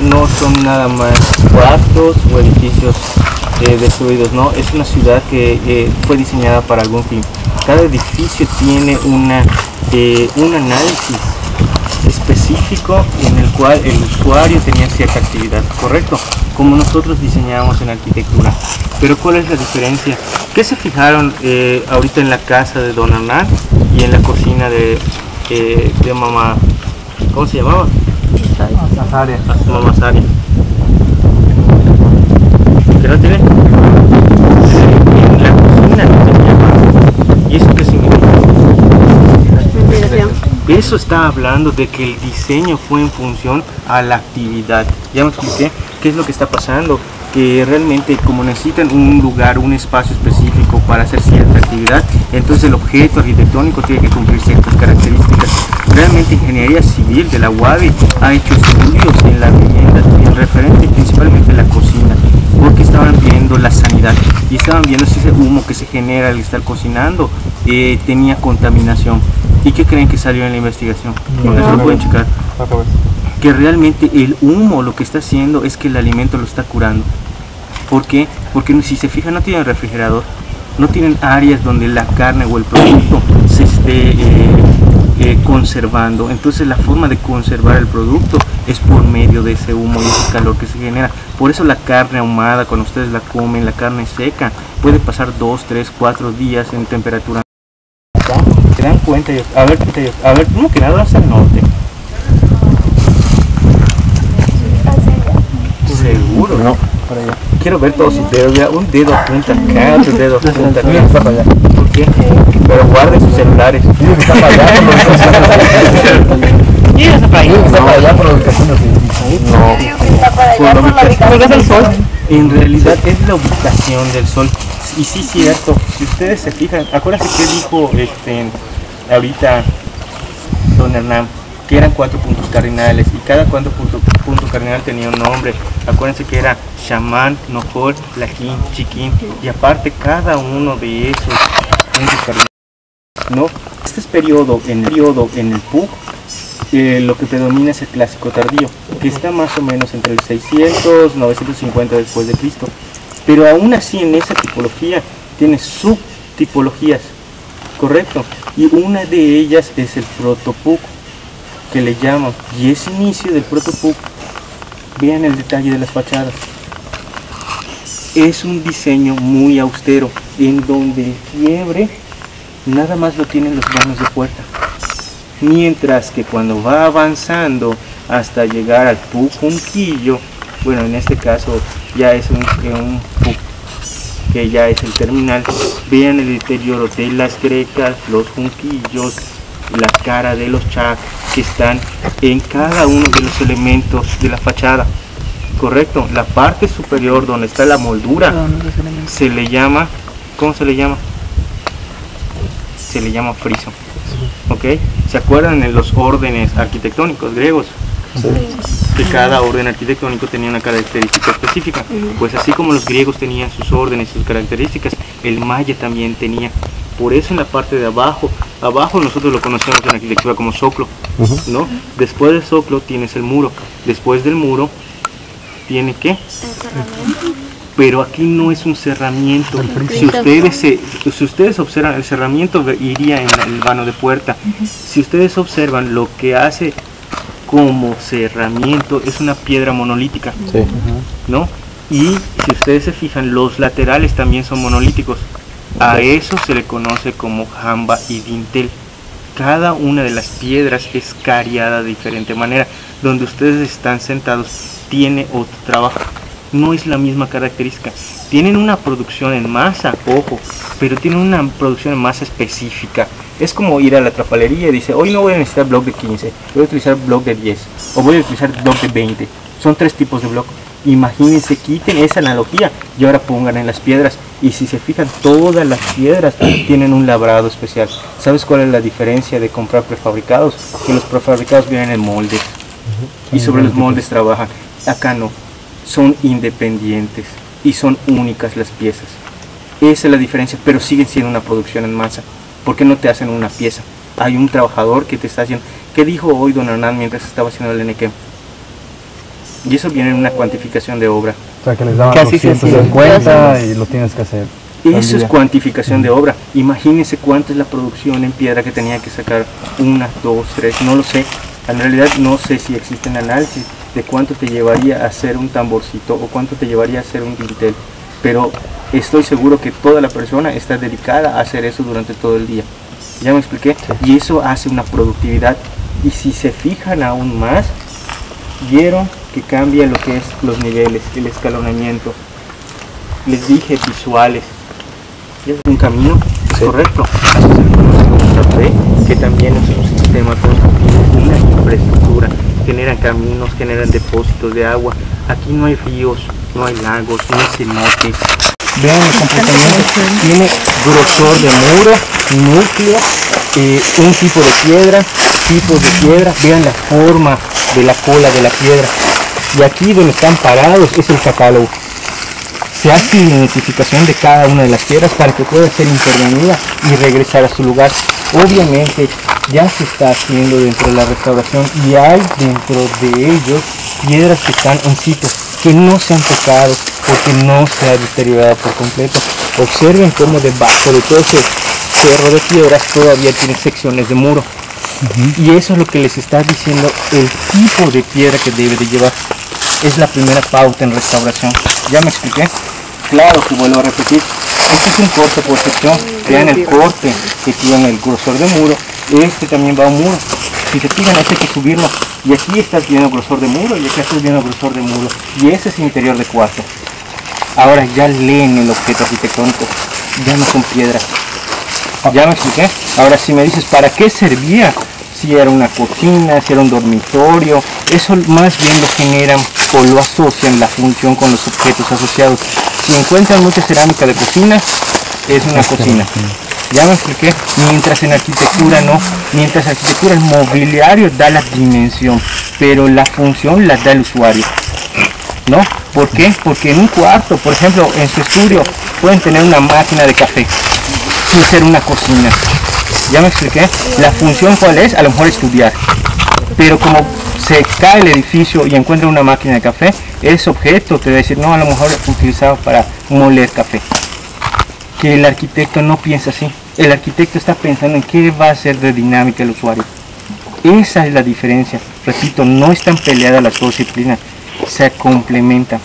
no son nada más cuartos o edificios destruidos, no, es una ciudad que fue diseñada para algún fin. Cada edificio tiene un análisis específico en el cual el usuario tenía cierta actividad, correcto, como nosotros diseñamos en arquitectura. Pero ¿cuál es la diferencia? ¿Qué se fijaron ahorita en la casa de Don Hernán y en la cocina de mamá? ¿Cómo se llamaba? Azaria. Mamá Azaria. ¿Qué no tiene? En la cocina no tenía más. ¿Y eso qué significa? Eso está hablando de que el diseño fue en función a la actividad. Ya me expliqué qué es lo que está pasando, que realmente como necesitan un lugar, un espacio específico para hacer cierta actividad, entonces el objeto arquitectónico tiene que cumplir ciertas características. Realmente Ingeniería Civil de la UABI ha hecho estudios en la vivienda, en referente principalmente en la cocina, porque estaban viendo la sanidad y estaban viendo si ese humo que se genera al estar cocinando tenía contaminación. ¿Y qué creen que salió en la investigación? Eso lo pueden checar. Que realmente el humo lo que está haciendo es que el alimento lo está curando. ¿Por qué? Porque si se fijan no tienen refrigerador, no tienen áreas donde la carne o el producto se esté conservando. Entonces la forma de conservar el producto es por medio de ese humo y ese calor que se genera. Por eso la carne ahumada, cuando ustedes la comen, la carne seca, puede pasar 2, 3, 4 días en temperatura. ¿Se dan cuenta? A ver, ¿cómo que nada hasta el norte? ¿Seguro? No, para allá. Quiero ver todos sus dedos, ya. Un dedo apunta acá, otro dedo apunta acá. Está para allá. ¿Por qué? Pero guarden sus celulares. Está para allá, Está para allá. Está para allá por la ubicación. No. Está para allá por la ubicación del sol. En realidad es la ubicación del sol. Y sí, cierto. Si ustedes se fijan, acuérdense que dijo ahorita Don Hernán, que eran 4 puntos cardinales y cada punto cardinal tenía un nombre. Acuérdense que era Chamán, Nojol, Laquín, Chiquín, y aparte cada uno de esos puntos cardinales, ¿no? Este es periodo en el PUC, lo que predomina es el clásico tardío, que está más o menos entre el 600 950 después de Cristo. Pero aún así en esa tipología tiene subtipologías, correcto, y una de ellas es el proto-PUC, que le llaman, y ese inicio del proto-PUC, vean el detalle de las fachadas, es un diseño muy austero, en donde el quiebre nada más lo tienen los vanos de puerta, mientras que cuando va avanzando hasta llegar al PUC Junquillo, bueno, en este caso ya es un PUC que ya es el terminal, vean el deterioro de las grecas, los junquillos, la cara de los chac que están en cada uno de los elementos de la fachada, correcto. La parte superior donde está la moldura se le llama, ¿cómo se le llama? Se le llama friso, ¿ok? ¿Se acuerdan de los órdenes arquitectónicos griegos? Sí. Que cada orden arquitectónico tenía una característica específica. Pues así como los griegos tenían sus órdenes, sus características, el maya también tenía. Por eso en la parte de abajo nosotros lo conocemos en arquitectura como zoclo, ¿no? Después del zoclo tienes el muro, después del muro tiene ¿qué? Pero aquí no es un cerramiento. Si ustedes observan el cerramiento iría en el vano de puerta. Si ustedes observan lo que hace como cerramiento es una piedra monolítica, Sí. ¿no? Y si ustedes se fijan, los laterales también son monolíticos. A eso se le conoce como jamba y dintel. Cada una de las piedras es cariada de diferente manera. Donde ustedes están sentados tiene otro trabajo. No es la misma característica. Tienen una producción en masa, ojo, pero tienen una producción en masa específica. Es como ir a la trapalería y dice, hoy no voy a necesitar bloc de 15, voy a utilizar bloc de 10 o voy a utilizar bloc de 20. Son 3 tipos de bloc. Imagínense, quiten esa analogía y ahora pongan en las piedras. Y si se fijan, todas las piedras tienen un labrado especial. ¿Sabes cuál es la diferencia de comprar prefabricados? Que los prefabricados vienen en moldes y sobre los moldes trabajan. Acá no, son independientes y son únicas las piezas. Esa es la diferencia, pero siguen siendo una producción en masa. ¿Por qué no te hacen una pieza? Hay un trabajador que te está haciendo, ¿Qué dijo hoy don Hernán mientras estaba haciendo el NQ? Y eso viene en una cuantificación de obra. O sea, que les daban Casi 250 y lo tienes que hacer. Eso es cuantificación de obra. Imagínense cuánto es la producción en piedra que tenía que sacar. 1, 2, 3, no lo sé. En realidad no sé si existen análisis de cuánto te llevaría a hacer un tamborcito o cuánto te llevaría a hacer un dintel. Pero estoy seguro que toda la persona está dedicada a hacer eso durante todo el día. ¿Ya me expliqué? Y eso hace una productividad. Y si se fijan aún más, vieron que cambia lo que es los niveles, el escalonamiento. Les dije visuales. Es un camino, es correcto. Así se le conoce como café, que también es un sistema constructivo, una infraestructura. Generan caminos, generan depósitos de agua. Aquí no hay ríos, no hay lagos, no hay cenotes. Vean el comportamiento. Tiene grosor de muro, núcleo, un tipo de piedra, tipos de piedra. Vean la forma de la cola de la piedra. Y aquí donde están parados es el catálogo. Se hace identificación de cada una de las piedras para que pueda ser intervenida y regresar a su lugar. Obviamente ya se está haciendo dentro de la restauración y hay dentro de ellos piedras que están en sitio, que no se han tocado porque no se ha deteriorado por completo. Observen cómo debajo de todo ese cerro de piedras todavía tiene secciones de muro. Y eso es lo que les está diciendo el tipo de piedra que debe de llevar. Es la primera pauta en restauración. ¿Ya me expliqué? Claro que vuelvo a repetir. Este es un corte por sección. Vean el corte que tiene el grosor de muro. Este también va a un muro. Si se fijan, este hay que subirlo. Y aquí estás viendo grosor de muro y acá estás viendo grosor de muro. Y ese es interior de cuarto. Ahora ya leen el objeto arquitectónico. Ya no son piedras. ¿Ya me expliqué? Ahora si me dices, ¿para qué servía? Si era una cocina, si era un dormitorio, eso más bien lo generan o lo asocian la función con los objetos asociados. Si encuentran mucha cerámica de cocina, es una cocina. Ya me expliqué. Mientras en arquitectura no, mientras en arquitectura el mobiliario da la dimensión, pero la función la da el usuario. ¿No? ¿Por qué? Porque en un cuarto, por ejemplo, en su estudio, pueden tener una máquina de café, sin ser una cocina. ¿Ya me expliqué? La función cuál es, a lo mejor estudiar. Pero como se cae el edificio y encuentra una máquina de café, ese objeto te va a decir, no, a lo mejor utilizado para moler café. Que el arquitecto no piensa así. El arquitecto está pensando en qué va a hacer de dinámica el usuario. Esa es la diferencia. Repito, no están peleadas las dos disciplinas, se complementan.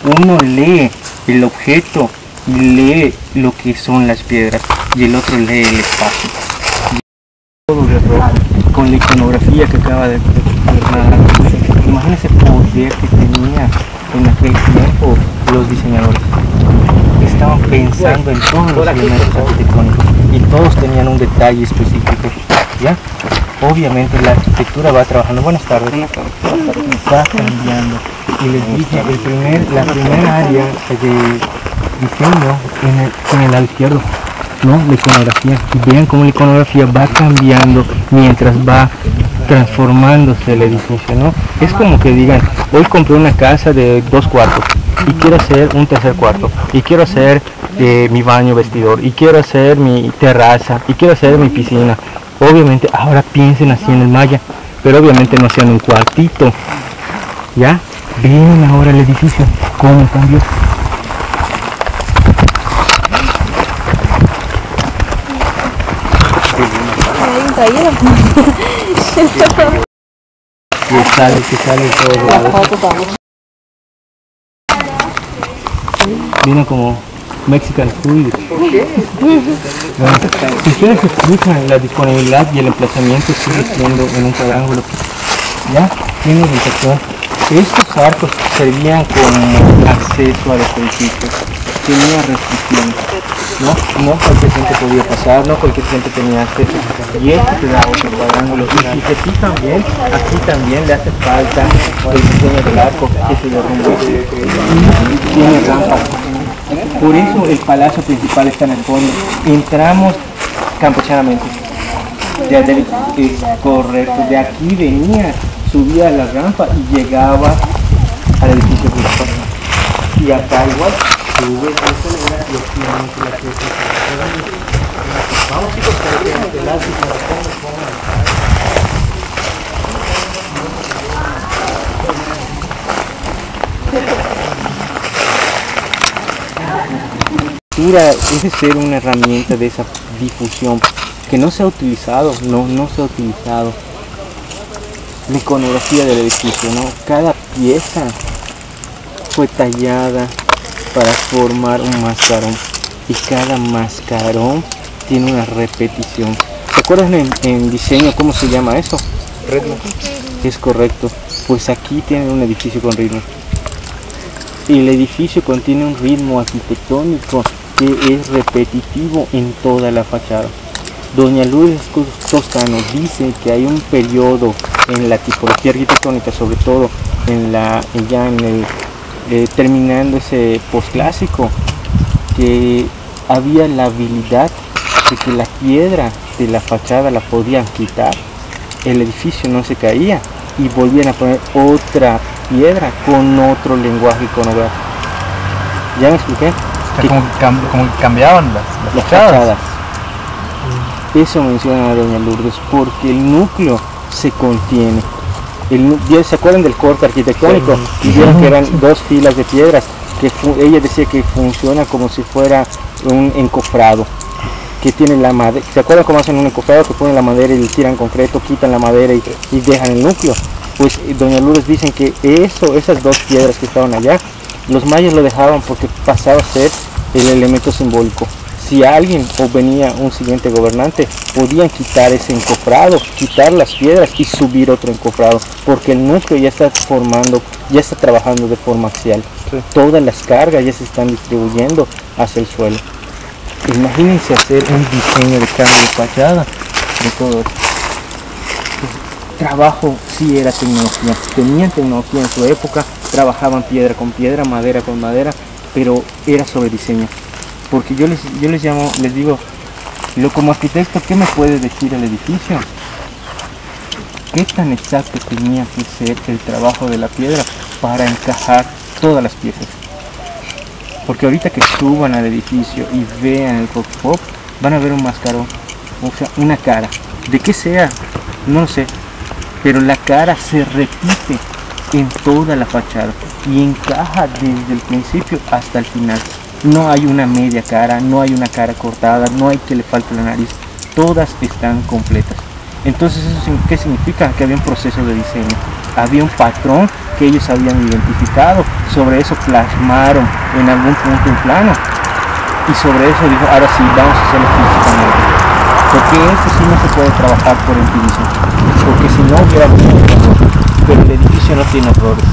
Uno lee el objeto y lee lo que son las piedras y el otro lee el espacio. Todo de rojo, con la iconografía que acaba de narrar. Imagínense el poder que tenía en aquel tiempo los diseñadores. Estaban pensando en todos los elementos arquitectónicos y todos tenían un detalle específico. ¿Ya? Obviamente la arquitectura va trabajando. Buenas tardes. Va cambiando. Y les dije, la primera área de diseño en el lado izquierdo, ¿no? La iconografía. Y vean cómo la iconografía va cambiando mientras va transformándose el edificio, ¿no? Es como que digan, hoy compré una casa de 2 cuartos y quiero hacer un tercer cuarto y quiero hacer mi baño vestidor y quiero hacer mi terraza y quiero hacer mi piscina. Obviamente ahora piensen así en el maya, pero obviamente no sean un cuartito. ¿Ya? Ven ahora el edificio, cómo cambió. Que sale todo. Viene como Mexican food. Si ustedes se fijan, la disponibilidad y el emplazamiento sigue siendo en un cuadrángulo. ¿Ya? Tiene orientación. Estos arcos servían como acceso a los edificios. Tenía restricciones. No cualquier gente podía pasar, no cualquier gente tenía acceso. Y este te da otro cuadrángulo. Y si se fijan bien, aquí también le hace falta el diseño del arco que se derrumbó. Y tiene rampas. Por eso el palacio principal está en el fondo. Entramos campechanamente. Correcto. De aquí venía, subía la rampa y llegaba al edificio principal. Y acá igual. Vamos chicos, para que Debe ser una herramienta de esa difusión que no se ha utilizado, no se ha utilizado. La iconografía del edificio, ¿no? Cada pieza fue tallada para formar un mascarón y cada mascarón tiene una repetición. ¿Se acuerdan en diseño cómo se llama eso? Ritmo. Es correcto. Pues aquí tienen un edificio con ritmo. Y el edificio contiene un ritmo arquitectónico que es repetitivo en toda la fachada. Doña Lourdes Toscano dice que hay un periodo en la tipología arquitectónica, sobre todo terminando ese posclásico, que había la habilidad de que la piedra de la fachada la podían quitar, el edificio no se caía y volvían a poner otra piedra con otro lenguaje iconográfico. ¿Ya me expliqué? Como que cambiaban las fachadas. Eso menciona a Doña Lourdes, porque el núcleo se contiene. ¿Se acuerdan del corte arquitectónico? Y vieron que eran dos filas de piedras, que ella decía que funciona como si fuera un encofrado, que tiene la madera. ¿Se acuerdan cómo hacen un encofrado? Que ponen la madera y le tiran concreto, quitan la madera y dejan el núcleo. Pues Doña Lourdes dicen que esas dos piedras que estaban allá, los mayas lo dejaban porque pasaba a ser el elemento simbólico. Si alguien o venía un siguiente gobernante, podían quitar ese encofrado, quitar las piedras y subir otro encofrado, porque el núcleo ya está trabajando de forma axial. Sí. Todas las cargas ya se están distribuyendo hacia el suelo. Imagínense hacer un diseño de cambio de fachada de todo esto. Trabajo sí era tecnología, tenían tecnología en su época, trabajaban piedra con piedra, madera con madera, pero era sobre diseño. Porque yo les digo, como arquitecto, ¿qué me puede decir el edificio? ¿Qué tan exacto tenía que ser el trabajo de la piedra para encajar todas las piezas? Porque ahorita que suban al edificio y vean el pop, van a ver un mascarón, o sea, una cara. ¿De qué sea? No lo sé, pero la cara se repite en toda la fachada y encaja desde el principio hasta el final. No hay una media cara, no hay una cara cortada, no hay que le falte la nariz, todas están completas. Entonces, ¿eso qué significa? Que había un proceso de diseño, había un patrón que ellos habían identificado, sobre eso plasmaron en algún punto un plano y sobre eso dijo, ahora sí, vamos a hacerlo físicamente. Porque esto sí no se puede trabajar por empirismo, porque si no hubiera errores, pero el edificio no tiene errores.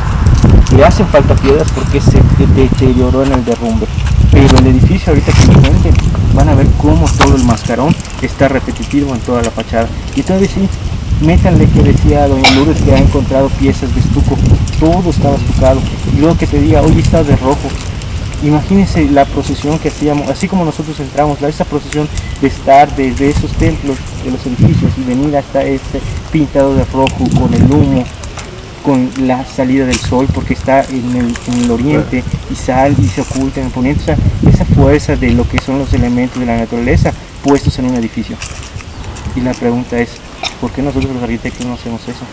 Le hacen falta piedras porque se deterioró en el derrumbe, pero el edificio ahorita que lo cuenten van a ver cómo todo el mascarón está repetitivo en toda la fachada. Y todavía sí, métanle que decía Doña Lourdes que ha encontrado piezas de estuco, todo estaba estucado, y luego que te diga, hoy está de rojo. Imagínense la procesión que hacíamos, así como nosotros entramos, esa procesión de estar desde esos templos de los edificios y venir hasta este pintado de rojo con el humo, con la salida del sol, porque está en el oriente y sale y se oculta en el poniente. O sea, esa fuerza de lo que son los elementos de la naturaleza puestos en un edificio. Y la pregunta es, ¿por qué nosotros los arquitectos no hacemos eso?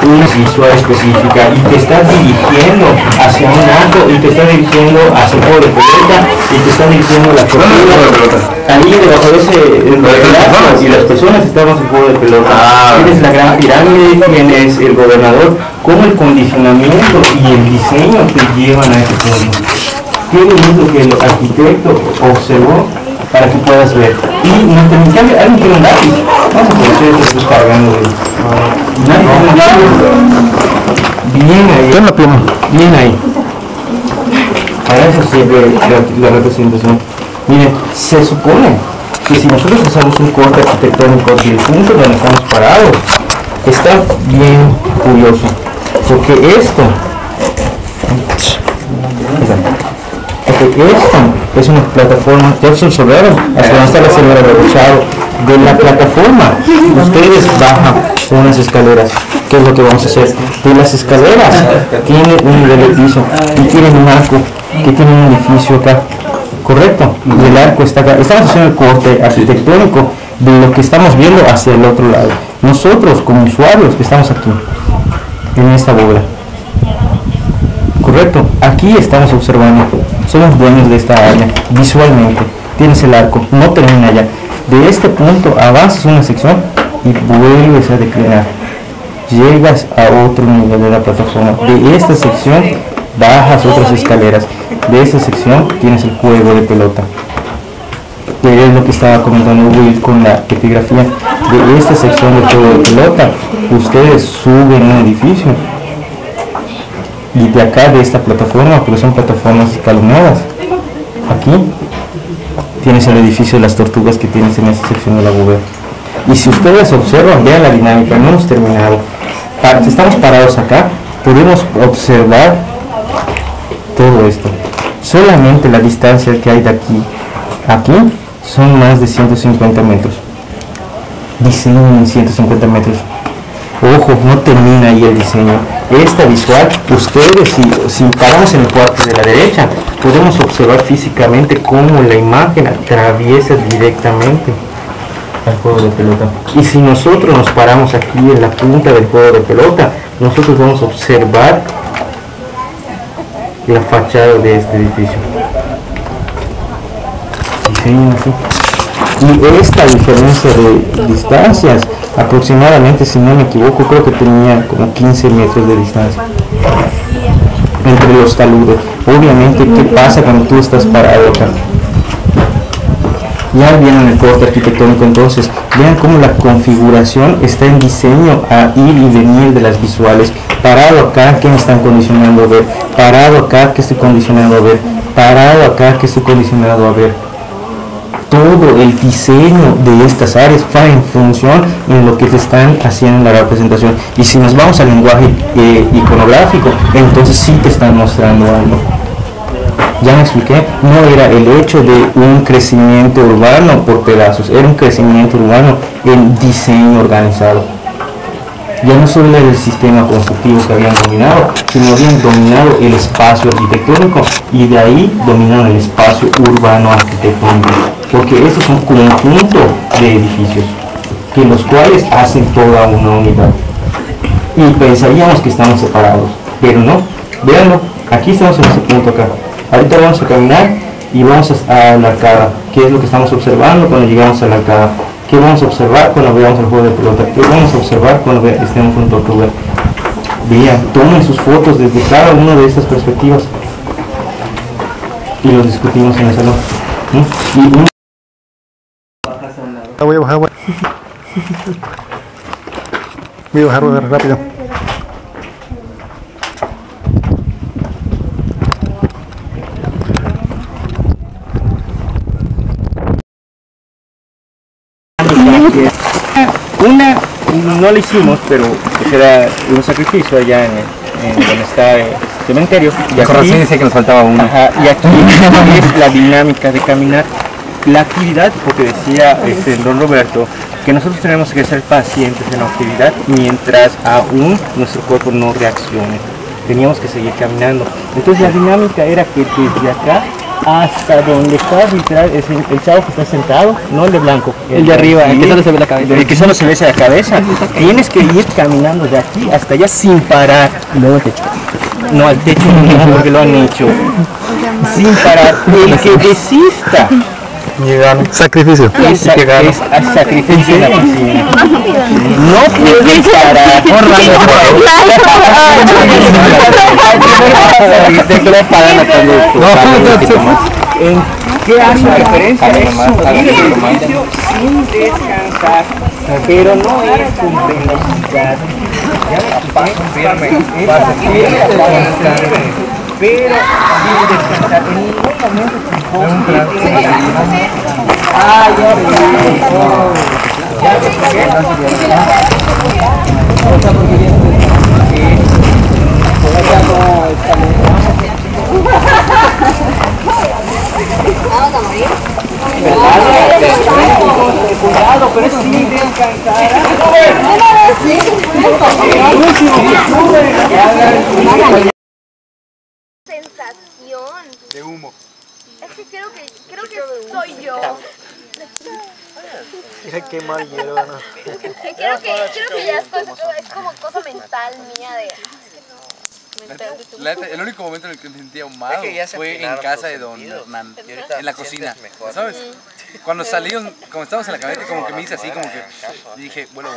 Una visual específica y te estás dirigiendo hacia un arco y te estás dirigiendo hacia el juego de pelota y te estás dirigiendo a la pelota. Ahí debajo de ese y las personas estamos en juego de pelota. Tienes la gran pirámide, tienes el gobernador, como el condicionamiento y el diseño te llevan a ese punto. Tiene mucho que el arquitecto observó para que puedas ver. Y en cambio, alguien tiene un lápiz. Vamos a aprovechar que estoy cargando de bien ahí. ¿Qué es la pluma? Bien ahí. Para eso sirve la representación. Miren, se supone que si nosotros hacemos un corte arquitectónico del punto donde estamos parados, está bien curioso. Porque esto es una plataforma, ya se observaron, hasta donde está la señora de la plataforma, ustedes bajan unas escaleras. ¿Qué es lo que vamos a hacer? De las escaleras tiene un nivel de piso y tienen un arco que tiene un edificio acá, correcto, y el arco está acá. Estamos haciendo el corte arquitectónico de lo que estamos viendo hacia el otro lado, nosotros como usuarios que estamos aquí. en esta bóveda. Correcto, aquí estamos observando, somos dueños de esta área visualmente. Tienes el arco, no termina ya. De este punto avanzas una sección y vuelves a declinar. Llegas a otro nivel de la plataforma. De esta sección bajas otras escaleras. De esta sección tienes el juego de pelota, que es lo que estaba comentando Will con la epigrafía. De esta sección del juego de pelota ustedes suben un edificio, y de acá, de esta plataforma, porque son plataformas escalonadas, aquí tienes el edificio de las tortugas que tienes en esta sección de la bóveda. Y si ustedes observan, vean la dinámica, no hemos terminado. Estamos parados acá, podemos observar todo esto. Solamente la distancia que hay de aquí a aquí son más de 150 metros. Diseño en 150 metros. Ojo, no termina ahí el diseño. Esta visual, ustedes, si paramos en el cuarto de la derecha, podemos observar físicamente cómo la imagen atraviesa directamente al juego de pelota. Y si nosotros nos paramos aquí en la punta del juego de pelota, nosotros vamos a observar la fachada de este edificio. Diseño así. Y esta diferencia de distancias, aproximadamente, si no me equivoco, creo que tenía como 15 metros de distancia entre los taludes. Obviamente, ¿qué pasa cuando tú estás parado acá? Ya vieron el corte arquitectónico, entonces vean cómo la configuración está en diseño a ir y venir de las visuales. Parado acá, ¿qué me están condicionando a ver? Parado acá, ¿qué estoy condicionado a ver? Parado acá, ¿qué estoy condicionado a ver? Todo el diseño de estas áreas va en función en lo que te están haciendo en la representación. Y si nos vamos al lenguaje iconográfico, entonces sí te están mostrando algo. Ya me expliqué, no era el hecho de un crecimiento urbano por pedazos, era un crecimiento urbano en diseño organizado. Ya no solo era el sistema constructivo que habían dominado, sino habían dominado el espacio arquitectónico, y de ahí dominaron el espacio urbano arquitectónico, porque estos son un conjunto de edificios, que los cuales hacen toda una unidad. Y pensaríamos que estamos separados, pero no. Véanlo, aquí estamos en este punto acá. Ahorita vamos a caminar y vamos a la arcada. ¿Qué es lo que estamos observando cuando llegamos a la arcada? ¿Qué vamos a observar cuando veamos el juego de pelota? ¿Qué vamos a observar cuando estemos en tortuga? Vean, tomen sus fotos desde cada una de estas perspectivas y los discutimos en el salón. Voy a bajar, voy a bajar rápido. Una no lo hicimos, pero pues era un sacrificio allá en donde está el cementerio. Y aquí dice que nos faltaba una. Ajá, y aquí es la dinámica de caminar. La actividad, porque decía don Roberto, que nosotros tenemos que ser pacientes en la actividad mientras aún nuestro cuerpo no reaccione. Teníamos que seguir caminando. Entonces la dinámica era que desde acá hasta donde está literal es el chavo que está sentado, no el de blanco, El de arriba, el que solo se ve la cabeza. el que solo se ve la cabeza. Tienes que ir caminando de aquí hasta allá sin parar. Y luego el techo. No, al techo no, porque lo han hecho. Sin parar. El que desista Sacrificio. es a sacrificio en la piscina. No puedes parar. ¿En qué hace referencia? Es subir el edificio sin descansar, pero no es con velocidad. Ya me pero sin descansar. En ningún momento cuidado, pero es sin descansar. Sensación de humo. Es que creo que soy yo. Qué mal, creo que ya es como cosa mental. total mía de... El único momento en el que me sentí ahumado fue en casa de don Hernán, en la cocina, ¿sabes? Cuando salimos, como estábamos en la camioneta, como que me hice así, como que dije, bueno,